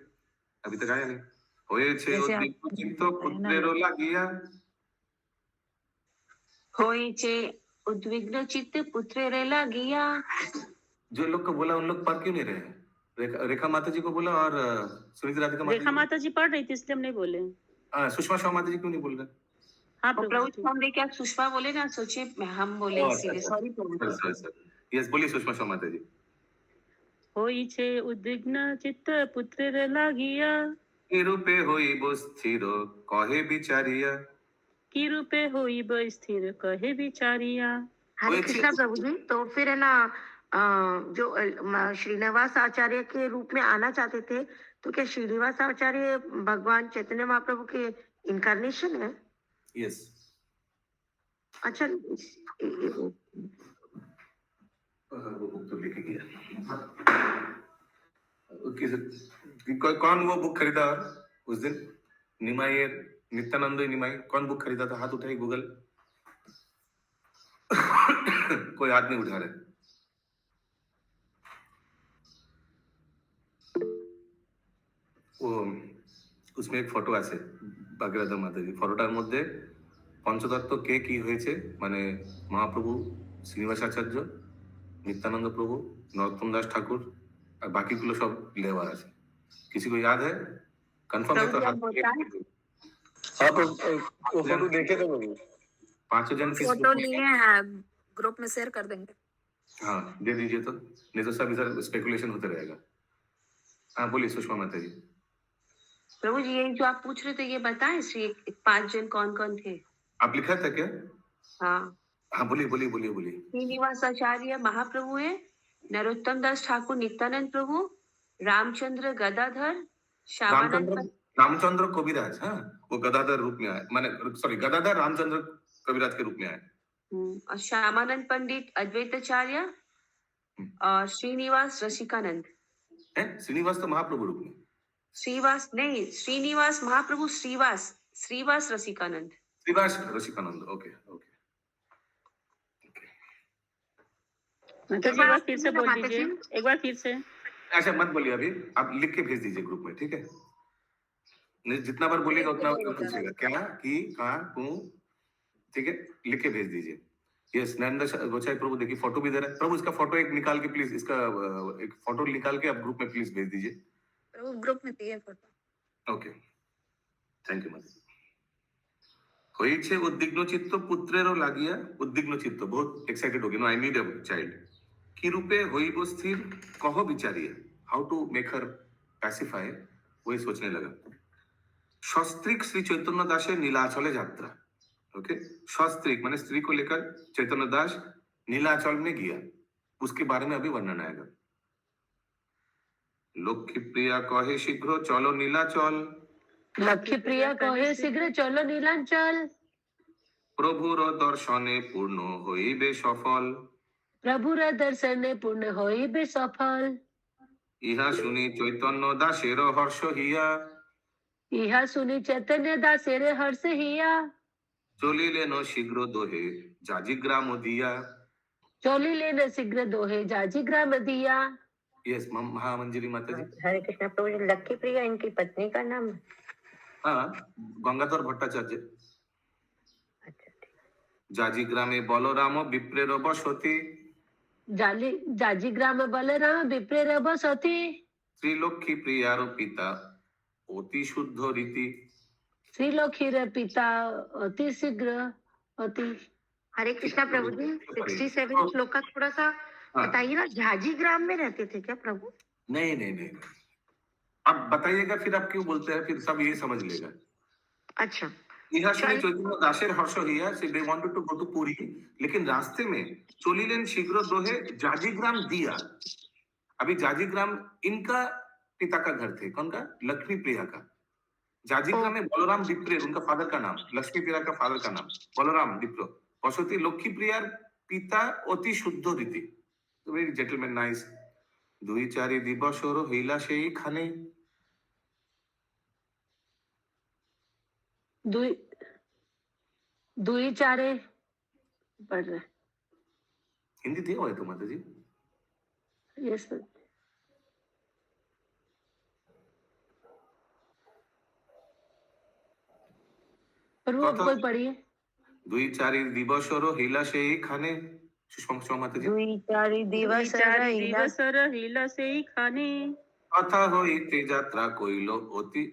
अभी तक आया नहीं। হয়েছে উদ্বিগ্ন পুত্রের লাগিয়া। होइचे उद्विग्न चित्त पुत्रेर लागिया। जो लोग को बोला उन लोग पढ़ क्यों नहीं रहे? रेखा माता जी को बोला और सुनीति राधिका रेखा माता जी पढ़ रही थी इसलिए हम नहीं बोले। सुषमा शर्मा माता जी क्यों नहीं बोल रहे? हाँ प्रभु जी, हम देखिए आप सुषमा बोले ना, सोचिए हम बोले इसीलिए सॉरी प्रभु। यस बोलिए सुषमा शर्मा माता जी। होइचे उद्विग्न चित्त पुत्रेर लागिया। की रूपे होइब स्थिर कहे विचारिया। की रूपे होइब स्थिर कहे विचारिया। हरे कृष्णा प्रभु जी। तो फिर है ना जो श्रीनिवास आचार्य के रूप में आना चाहते थे, तो क्या श्रीनिवास आचार्य भगवान चैतन्य महाप्रभु के इनकारनेशन है? यस। अच्छा वो बुक तो लेके गया। कौन वो बुक खरीदा उस दिन? निमाई, नित्यानंद निमाई। कौन बुक खरीदा था? हाथ उठाइए गूगल। कोई हाथ नहीं उठा रहे। वो उसमें एक ফটো আছে ভাগীরথী মাতাজি। ফটোটার মধ্যে পঞ্চতত্ত্ব কে কি হয়েছে, মানে মহাপ্রভু, শ্রীনিবাস আচার্য, नित्यानंद प्रभु, नरोत्तम दास ठाकुर और बाकी गुलो सब लेवा है। किसी को याद है? कंफर्म है तो हाथ आप फोटो देखे थे बाबू? 5 जन की फोटो लिए हैं, ग्रुप में शेयर कर देंगे। हाँ दे दीजिए तो, नहीं तो सब इधर स्पेकुलेशन होते रहेगा। हाँ बोलिए सुषमा माता जी। प्रभु जी यही जो आप पूछ रहे थे ये बताएं, श्री 5 जन कौन कौन थे? आप लिखा था क्या? हाँ, हाँ बोलिए बोलिए बोलिए बोलिए। श्रीनिवास आचार्य महाप्रभु है, नरोत्तम दास ठाकुर नित्यानंद प्रभु, रामचंद्र गदाधर, श्यामानंद रामचंद्र कविराज, हाँ वो गदाधर रूप में आए, माने सॉरी गदाधर रामचंद्र कविराज के रूप में आए। और श्यामानंद पंडित अद्वैताचार्य और श्रीनिवास रसिकानंद। है श्रीनिवास तो महाप्रभु रूप में, श्रीवास नहीं, श्रीनिवास महाप्रभु, श्रीवास रसिकानंद। Srivas Rasikananda, okay okay. माता जी एक बार फिर से बोल दीजिए, एक बार फिर से। अच्छा मत बोलिए अभी, आप लिख के भेज दीजिए ग्रुप में, ठीक है? जितना बार बोलेगा उतना बार पूछेगा क्या कि कहाँ क्यों, ठीक है? लिख के भेज दीजिए। यस नरेंद्र गोचाई प्रभु देखिए फोटो भी दे रहा है। प्रभु इसका फोटो एक निकाल के प्लीज, इसका एक फोटो निकाल के आप ग्रुप में प्लीज भेज दीजिए। प्रभु ग्रुप में दिए फोटो। ओके थैंक यू माता। হয়েছে উদ্বিগ্ন চিত্ত পুত্রেরও লাগিয়া, উদ্বিগ্ন চিত্ত बहुत एक्साइटेड हो गया, no I need a child, কি রূপে হইব স্থির কহ বিচারিয়া, how to make her pacify, वही सोचने लगा। सस्त्रिक श्री चैतन्य दासेर नीलाचले यात्रा, ओके सस्त्रिक माने स्त्री को लेकर चैतन्य दास नीलाचल में गया, उसके बारे में अभी वर्णन आएगा। लक्ष्मी प्रिया कहे शीघ्र चलो नीलाचल, लक्ष्मी प्रिया कहे शीघ्र चलो नीलांचल, प्रभुर दर्शने पूर्ण हইবে सफल, प्रभुर दर्शने पूर्ण हইবে सफल, इहा सुनी चैतन्य दासेर हर्ष हिया, इहा सुनी चैतन्य दासेर हर्ष हिया, चलिलेन शीघ्र दोहे जाजी ग्राम दिया, चलिलेन शीघ्र दोहे जाजी ग्राम दिया। यस महामंजरी माता जी। हरे कृष्णा प्रभु जी, लक्ष्मी प्रिया इनकी पत्नी का नाम है? हाँ गंगाधर भट्टाचार्य। अच्छा ठीक। जाजी ग्रामे बलराम विप्रेर बसती, जाजी ग्राम बलराम विप्रेर बसती, श्रीलक्ष्मी प्रियार पिता अति शुद्ध रीति, श्रीलक्ष्मीर पिता अति शीघ्र अति। हरे कृष्णा प्रभु जी, 67 श्लोक का थोड़ा सा बताइए ना, झाजी ग्राम में रहते थे क्या प्रभु? नहीं नहीं नहीं, आप बताइएगा फिर आप क्यों बोलते हैं, फिर सब ये समझ लेगा। अच्छा इहा सुनी चैतन्य दासेर हर्ष हिया, say they wanted to go to Puri, लेकिन रास्ते में चलिलेन शीघ्र दोहे जाजी ग्राम दिया। अभी जाजी ग्राम इनका पिता का घर थे, कौन का? लक्ष्मी प्रिया का। जाजी ग्राम में बलराम विप्रे उनका फादर का नाम, लक्ष्मी प्रिया का फादर का नाम बलराम विप्र, बसती लक्ष्मी प्रियार पिता अति शुद्ध रीति, तो वेरी जेंटलमैन नाइस। दुई चारि दिवसर हইলা সেই খানে, दुई चारे पढ़ रहे। हिंदी दिया हुआ है तो माता जी। यस कोई पढ़िए। दुई चारि दिवसर हইলা সেই খানে, सुषमा माता जी। दुई चारि दिवसर हिला से ही खाने, तथा হইতে যাত্রা কইল অতি,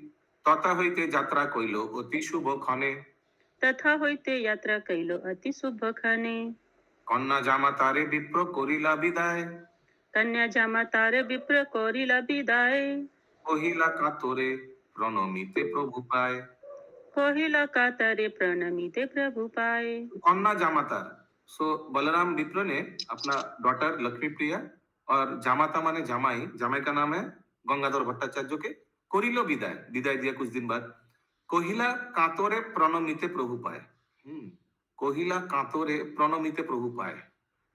तथा হইতে যাত্রা কইল অতি শুভ ক্ষণে, तथा होते यात्रा कैलो अति शुभ खाने, कन्या जामा तारे विप्र करिला विदाय, कन्या जामा तारे विप्र करिला विदाय, कहिला कातरे प्रणमिते प्रभु पाए, कहिला कातरे प्रणमिते प्रभु पाए। कन्या जामातार, सो बलराम विप्र ने अपना डॉटर लक्ष्मी प्रिया और जामाता माने जामाई, जामाई का नाम है गंगाधर भट्टाचार्य के, करिलो विदाय, विदाय दिया कुछ दिन बाद, कहिला कातरे प्रणमिते प्रभु पाए। कहिला कातरे प्रणमिते प्रभु पाए,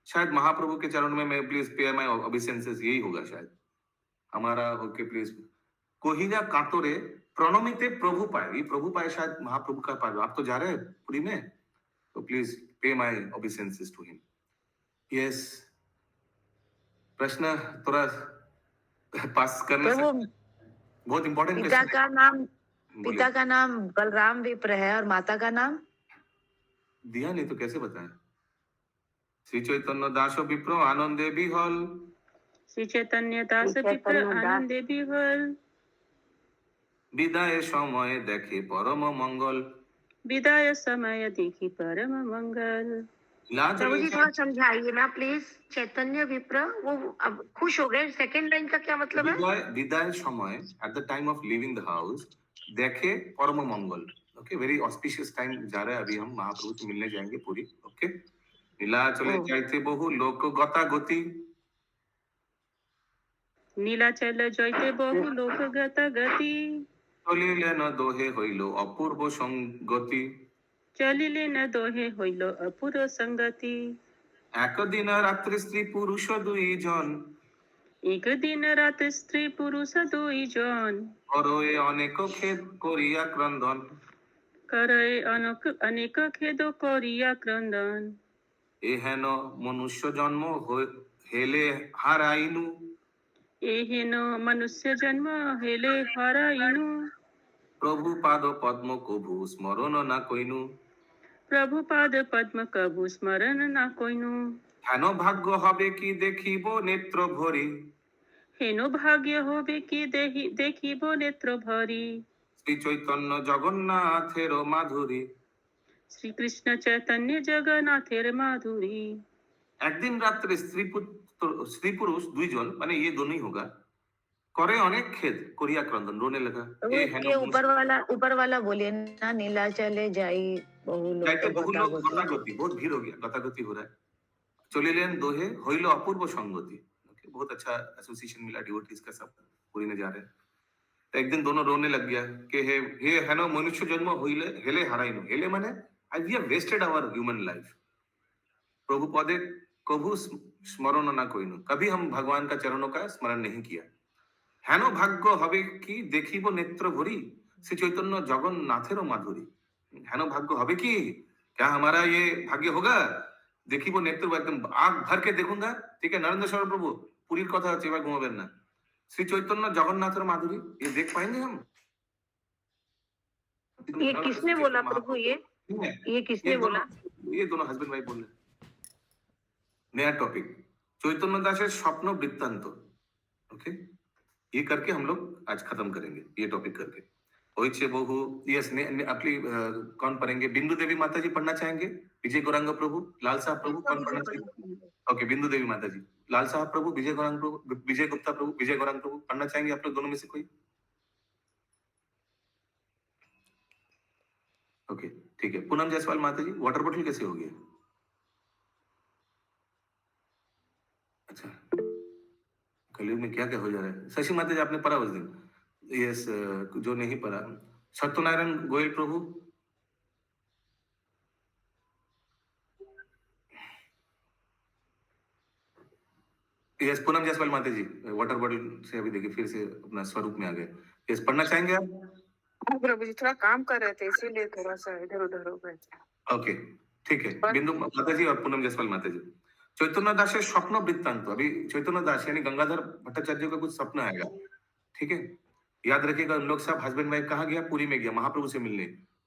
शायद महाप्रभु के चरण में मैं प्लीज पे माय ओबेसेंसेस, यही होगा शायद हमारा, ओके प्लीज। कहिला कातरे प्रणमिते प्रभु पाए, ये प्रभु पाए शायद महाप्रभु का पाए। आप तो जा रहे हैं पुरी में, तो please pay my obeisances to him. Yes प्रश्न थोड़ा पास करने से बहुत इंपॉर्टेंट। पिता का नाम बलराम विप्र है और माता का नाम दिया नहीं तो कैसे बताएं? श्री चैतन्य दास विप्र आनंदे विहल, श्री चैतन्य दास विप्र आनंदे विहल, विदाय समय देखे परम मंगल, विदाय समय देखी परम मंगल, ला प्रभु चले जी थोड़ा समझाइए ना प्लीज। चैतन्य विप्र वो अब खुश हो गए, सेकंड लाइन का क्या मतलब है? বিদায়ের সময় at the time of leaving the house देखे परम मंगल। ओके, वेरी ऑस्पिशियस टाइम जा रहा है, अभी हम महाप्रभु से मिलने जाएंगे पूरी। ओके, नीलाचले ओ। जाइते बहु लोक गतागति, নীলাচল জয়তে বহু লোক গতি চলিলেন দোহে হইল অপূর্ব সঙ্গতি। চলিলেন দোহে হইল অপুর সঙ্গতি। একদিন রাত্রি স্ত্রী পুরুষ দুইজন, একদিন রাত স্ত্রী পুরুষ দুইজন করয়ে অনেক খেদ করিয়া ক্রন্দন। করে অনেক খেদ করিয়া ক্রন্দন। এহেন মনুষ্য জন্ম হেলে হারাইনু, এহেন মনুষ্য জন্ম হেলে হারাইনু। প্রভু পাদ পদ্ম কভু স্মরণ না কইনু। প্রভু পাদ পদ্ম কবু স্মরণ না কইনু। হেন ভাগ্য হবে কি দেখিব নেত্র ভরি, হেন ভাগ্য হবে কি দেখিব নেত্র ভরি। শ্রী চৈতন্য জগন্নাথের মাধুরী। শ্রীকৃষ্ণ চৈতন্য জগন্নাথের মাধুরী। একদিন রাত্রে স্ত্রী পুরুষ দুইজন, মানে ये दोनों ही होगा, करे अनेक खेद करिया क्रंदन, रोने लगा। ये ऊपर वाला बोलिए ना, नीलाचले जाई बहु जाइते बहु लोग लोग गतागति, बहुत भीड़ हो गया, गतागति हो रहा है। चलिलेन दोहे होइलो अपूर्व संगति। ओके, बहुत अच्छा एसोसिएशन मिला डिवोटीज का, सब पूरी में जा रहे हैं। तो एक दिन दोनों रोने लग गया कि हे हेनो मनुष्य जन्म होइले हेले हराइनु। हेले माने I we have wasted our human life. प्रभु पदे कभू स्मरण ना कोइनु, कभी हम भगवान का चरणों का स्मरण नहीं किया। हेनो भाग्य हबे की देखिब नेत्र भरी, श्री चैतन्य जगन्नाथेरो माधुरी। हेनो भाग्य हबे की, क्या हमारा ये भाग्य होगा? देखिब नेत्र, एकदम आंख भर के देखूंगा। ठीक है, नरेंद्र शरण प्रभु पूरी कथा হচ্ছে, এবার ঘুমাবেন না। श्री चैतन्य जगन्नाथेरो माधुरी, ये देख पाएंगे हम? ये किसने बोला प्रभु? ये किसने बोला? ये दोनों हस्बैंड वाइफ बोल रहे। नया टॉपिक, चैतन्य दासेर स्वप्न वृत्तांत। ओके, ये करके हम लोग आज खत्म करेंगे, ये टॉपिक करके। होइछे बहु, यस अपनी कौन पढ़ेंगे? बिंदु देवी माता जी पढ़ना चाहेंगे? विजय गौरांग प्रभु, लाल साहब प्रभु, कौन पढ़ना चाहेंगे? ओके, बिंदु देवी माता जी, लाल साहब प्रभु, विजय गौरांग प्रभु, विजय गुप्ता प्रभु, विजय गौरांग प्रभु पढ़ना चाहेंगे आप लोग दोनों में से कोई? ओके, ठीक है। पूनम जायसवाल माता जी, वाटर बॉटल कैसे हो गया? अच्छा, कलयुग में क्या क्या हो जा रहा है। शशि माता जी आपने पढ़ा उस दिन? यस, जो नहीं पढ़ा, सत्यनारायण गोयल प्रभु, यस। पूनम जायसवाल माता जी वाटर बॉटल से अभी देखिए फिर से अपना स्वरूप में आ गए। यस, पढ़ना चाहेंगे आप? हाँ प्रभु जी, थोड़ा काम कर रहे थे इसीलिए थोड़ा सा इधर उधर हो गए थे। ओके, ठीक है। बिंदु माता जी और पूनम जायसवाल माता जी, चैतन्य दास स्वप्न वृत्तांत। अभी चैतन्य दास यानी गंगाधर भट्टाचार्य का कुछ सपना आएगा। ठीक है, याद रखिएगा। उन लोग सब हस्बैंड वाइफ कहाँ गया? पुरी में गया महाप्रभु से मिलने।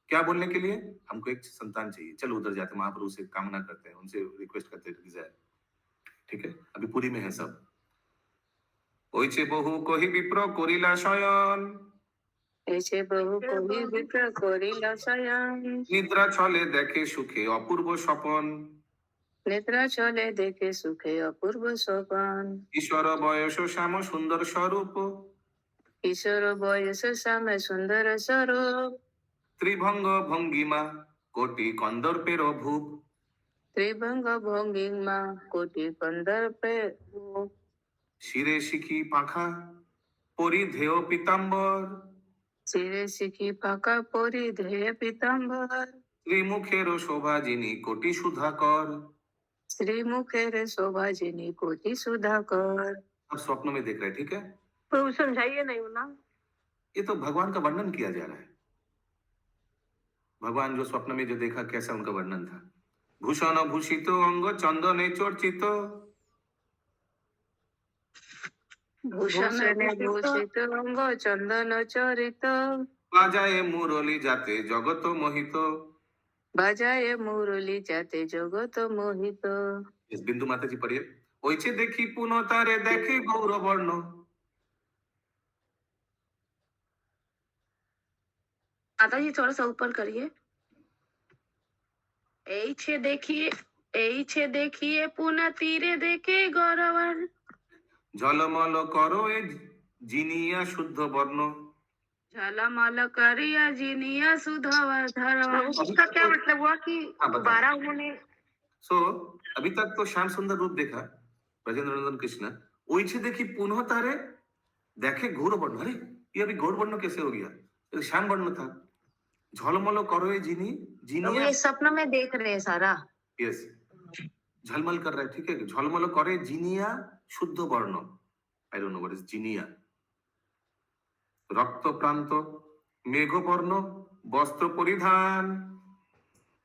क्या बोलने के लिए? हमको एक संतान चाहिए, चलो उधर जाते, महाप्रभु से कामना करते हैं, उनसे रिक्वेस्ट करते हैं डिजायर। ठीक है, अभी पुरी में है सब। ओइचे बहु कोहि विप्र कोरिला शयन, ऐसे बहु कोई विप्र कोरिला शयन, निद्रा छले देखे सुखे अपूर्व स्वपन, निद्रा चले देखे सुखे अपूर्व सोपान। ईश्वर बयस श्याम सुंदर स्वरूप, ईश्वर बयस श्याम सुंदर स्वरूप, त्रिभंग भंगिमा कोटि कंदर्पेर भूप, त्रिभंग भंगिमा कोटि कंदर्पे भूप, शिरे शिखी पाखा परिधेय पीताम्बर, शिरे शिखी पाका परिधेय पीताम्बर, त्रिमुखेर शोभा जिनी कोटि सुधाकर। श्रीमुखेर शोभाजिनी कोटि सुधाकर। अब स्वप्न में देख रहे हैं। ठीक है, प्रभु समझाइए नहीं ना। ये तो भगवान का वर्णन किया जा रहा है। भगवान जो स्वप्न में जो देखा, कैसा उनका वर्णन था। भूषण भूषित अंग चंदने चर्चित, भूषण भूषित अंग चंदन चरित, बाजाए मुरली जाते जगत मोहित, बाजाए मुरली जाते जगत मोहित। इस बिंदु माता जी पढ़िए। ओइचे देखी पुनः तारे देखे गौर वर्ण, माता जी थोड़ा सा ऊपर करिए। ऐसे देखिए এইছে দেখিয়ে পুনা তীরে দেখে গরবার ঝলমল করো এ জিনিয়া শুদ্ধ বর্ণ। ঝলমল করিয়া জিনিয়া সুধবা ধরবা। प्रभु उसका क्या मतलब हुआ कि हाँ, बताओ। दोबारा उन्होंने सो अभी तक तो श्याम सुंदर रूप देखा ब्रजेंद्र नंदन कृष्ण, ओइछे देखी पुनः तारे देखे घोर वर्ण। अरे ये अभी घोर वर्ण कैसे हो गया? ये तो श्याम वर्ण था। झलमल करो ये जिनी प्रभु जिनिया, ये सपना में देख रहे हैं सारा। यस झलमल कर रहा है, ठीक है। झलमल करे जिनिया शुद्ध वर्ण, I don't know what is जिनिया। रक्त प्रांत मेघ वर्ण वस्त्र परिधान,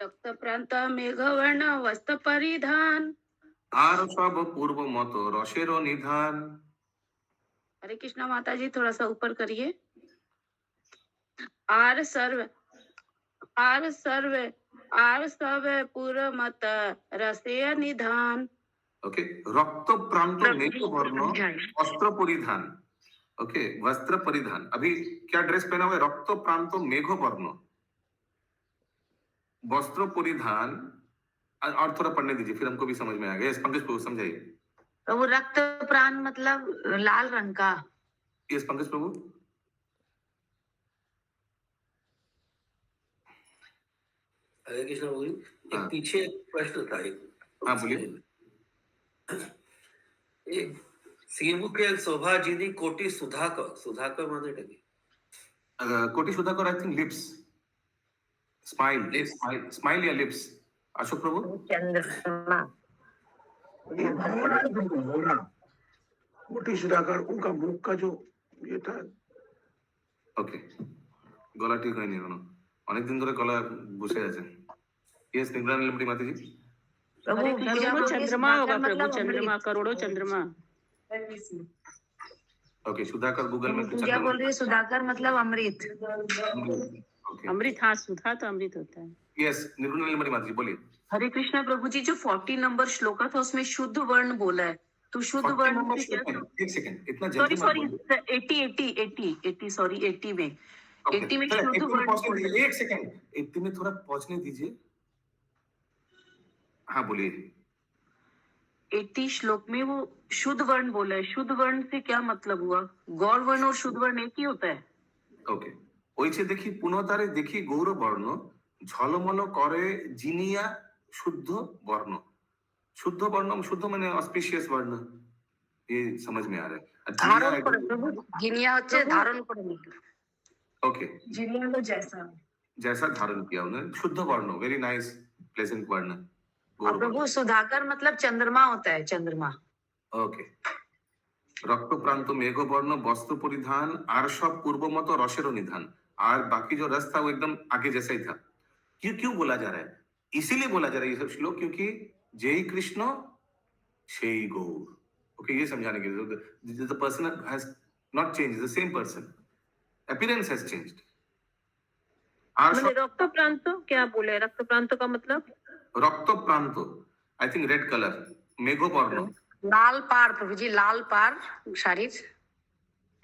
रक्त प्रांत मेघवर्ण वस्त्र परिधान। আর সব পূর্ব মত রসের নিধান। हरे कृष्णा माता जी, थोड़ा सा ऊपर करिए। आर सर्व आर सब पूर्व मत रसेय निधान। ओके, रक्त प्रांत मेघ वर्ण वस्त्र परिधान। ओके, वस्त्र परिधान, अभी क्या ड्रेस पहना हुआ है? रक्त प्रांत मेघ वर्ण वस्त्र परिधान। और थोड़ा पढ़ने दीजिए, फिर हमको भी समझ में आ गया। यस पंकज प्रभु समझाइए। प्रभु रक्त प्राण मतलब लाल रंग का। यस पंकज प्रभु। हरे कृष्ण प्रभु जी, एक हाँ। पीछे एक प्रश्न था एक। हाँ, बोलिए। एक श्रीमुख के शोभा जी दी कोटि सुधाकर सुधाकर माने टकी कोटि Sudhakar, I think lips smile, Lips. Smile या लिप्स। अशोक प्रभु। चंद्रमा मोटी सुधाकर, उनका मुख का जो ये था, ওকে, গলা ঠিক হয়নি এখনো, অনেকদিন ধরে গলা বসে আছে। यस निगरानी लंबड़ी माता जी। प्रभु पूजा बोलिए चंद्रमा होगा सुधाकर प्रभु, मतलब चंद्रमा, अमृत। करोड़ों चंद्रमा। ओके, सुधाकर गूगल में पूजा बोल रही है सुधाकर मतलब अमृत। ओके, अमृत, हाँ सुधा तो अमृत होता है। यस निगरानी लंबड़ी माता जी बोलिए। हरे कृष्णा प्रभु जी, जो 40 नंबर श्लोका था उसमें शुद्ध वर्ण बोला है, तो शुद्ध 40 वर्ण नंबर से क्या? श्लोक है, एक सेकंड, इतना सॉरी जल्दी मत सॉरी, बोलिए। 80 सॉरी 80 में ओके, 80 में चलो, शुद्ध 80 में वर्ण पहुंचने बोला है। दीजिए, एक सेकंड 80 में थोड़ा पहुंचने दीजिए। हाँ बोलिए। 80 श्लोक में वो शुद्ध वर्ण बोला है, शुद्ध वर्ण से क्या मतलब हुआ? गौर वर्ण और शुद्ध वर्ण एक ही होता है? ओके, ওইছে দেখি পুনতারে দেখি গৌর বর্ণ ঝলমল করে জিনিয়া शुद्ध वर्ण। शुद्ध वर्ण, शुद्ध माने ऑस्पिशियस वर्ण, ये समझ में आ रहा है। और ধারণ जिनिया, করে প্রভু, গিনিয়া হচ্ছে ধারণ করে। ओके, जैसा धारण किया उन्होंने, शुद्ध वर्ण, वेरी नाइस प्लेजेंट वर्ण, और गौर वर्ण। प्रभु सुधाकर मतलब चंद्रमा होता है, चंद्रमा। ओके, रक्त प्रांत मेघ वर्ण वस्त्र परिधान আর সব পূর্ব মত রসের নিধান। और बाकी जो रस था वो एकदम आगे जैसा ही था। क्यों क्यों बोला जा रहा है? इसीलिए बोला जा रहा है ये सब श्लोक, क्योंकि जय कृष्ण शेई गौर। ओके, ये समझाने के लिए the person has not change, the same person, appearance has changed. और मैंने रक्त प्रांत क्या बोले? रक्त प्रांत का मतलब रक्त प्रांत, आई थिंक रेड कलर, मेघ वर्ण। লাল পাড় प्रभु जी, लाल पाड़ শাড়ির।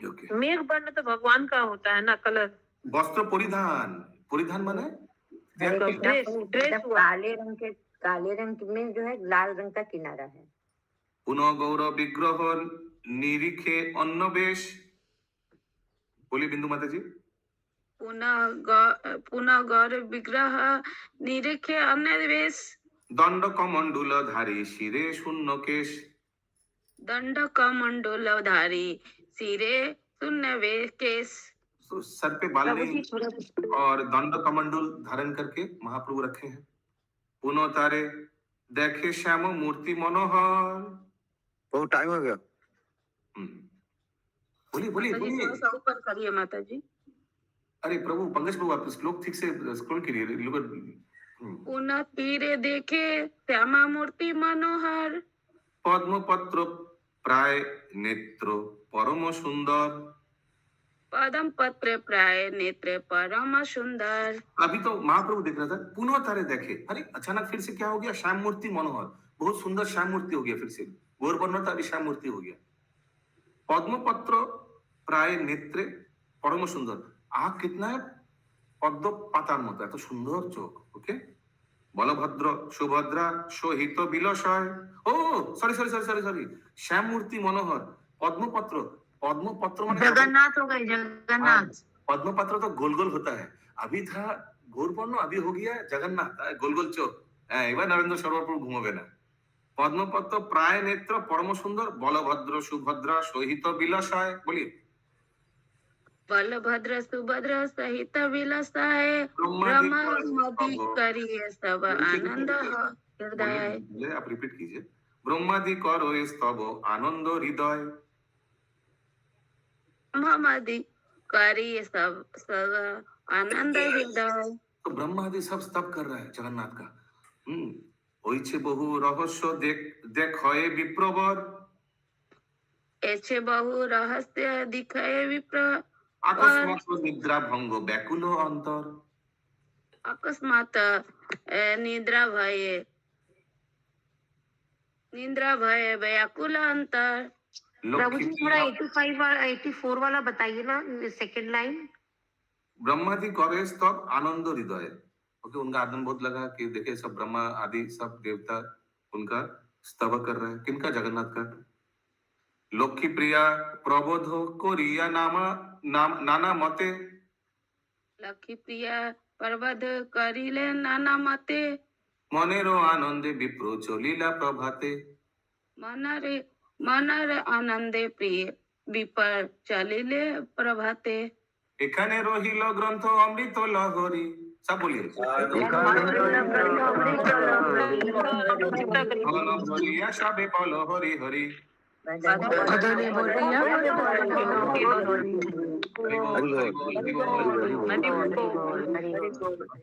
ओके, मेघ वर्ण तो भगवान का होता है ना, कलर। वस्त्र परिधान, परिधान माने हरे कृष्णा ड्रेस प्रभु, ड्रेस मतलब हुआ। काले रंग में जो है लाल रंग का किनारा है। पुनः गौर विग्रह निरीखे अन्नवेश। बोली बिंदु माता जी। पुनः गौर विग्रह निरीखे अन्वेष। दंड कमंडूल धारी शिरे शून्य केश। दंड कमंडलधारी सिरे शून्य केश। तो सर पे बाल नहीं और दंड कमंडूल धारण करके महाप्रभु रखे हैं। पुनः तारे देखे श्याम मूर्ति मनोहर। बहुत टाइम हो गया। बोलिए बोलिए माता जी, बोलिए। थोड़ा सा ऊपर करिए माता जी। अरे प्रभु, पंकज प्रभु, आप श्लोक ठीक से स्क्रॉल करिए। पुनः तीरे देखे श्यामा मूर्ति मनोहर। पद्म पत्र प्राय नेत्र परम सुंदर। पदम पत्र प्राय नेत्र परम सुंदर। अभी तो महाप्रभु देख रहा था, पुनः तारे देखे, अरे अचानक फिर से क्या हो गया? श्याम मूर्ति मनोहर, बहुत सुंदर श्याम मूर्ति हो गया फिर से। गौर वर्ण था, अभी श्याम मूर्ति हो गया। पद्म पत्र प्राय नेत्रे परम सुंदर, आँख कितना है? पद्म पातार मत, एत सुंदर चोख। ओके, বলভদ্র সুভদ্রা সহিত বিলসয়। Oh sorry sorry sorry sorry sorry, শ্যামমূর্তি মনোহর पद्मपत्र। पद्मपत्र माने जगन्नाथ हो गए, जगन्नाथ। पद्मपत्र तो गोल गोल होता है, अभी था घोरपर्ण, अभी हो गया जगन्नाथ, गोल गोल चोख। এবার নরেন্দ্র সরোবরপুর ঘুমাবে না। পদ্মপত্র প্রায় নেত্র পরম সুন্দর, বলভদ্র সুভদ্রা সহিত বিলাসায়। বলি बलभद्र सुभद्र सहित विलसाय ब्रह्मादि करिए सब आनंद हृदय। आप रिपीट कीजिए, ब्रह्मादि करो स्तव आनंद हृदय। ब्रह्मादि करिए सब सब आनंद हृदय। तो ब्रह्मादि सब स्तव कर रहा है जगन्नाथ का। হইছে বহু রহস্য দেখ দেখ হয় বিপ্রবর। ऐसे बहु रहस्य दिखाए विप्र। अकस्मात निद्रा भंग व्याकुल अंतर। अकस्मात निद्रा भय व्याकुल अंतर। प्रभु जी थोड़ा 85 वाला 84 वाला बताइए ना, सेकंड लाइन। ब्रह्मादि करे स्तव आनंद हृदय। ओके, उनका आनंद बहुत लगा कि देखिए सब ब्रह्मा आदि सब देवता उनका स्तव कर रहे हैं। किनका? जगन्नाथ का। लक्ष्मी प्रिया प्रबोध कोरिया नामा नाना मते। लक्ष्मी प्रिया प्रबोध करिले नाना मते। मनेरो आनंदे विप्र चलिला प्रभाते। मनरे आनंदे प्रिय विपर चलिले प्रभाते। এখানে রহিল গ্রন্থ অমৃত লহরী। सब बोलिए। সবে বল হরি হরি।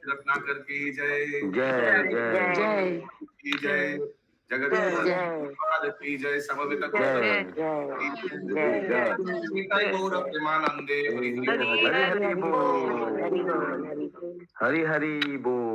रत्नाकर की जय जय जय जय, जगत की जय, समवेत गौर प्रेमानंदे हरि हरि बोल।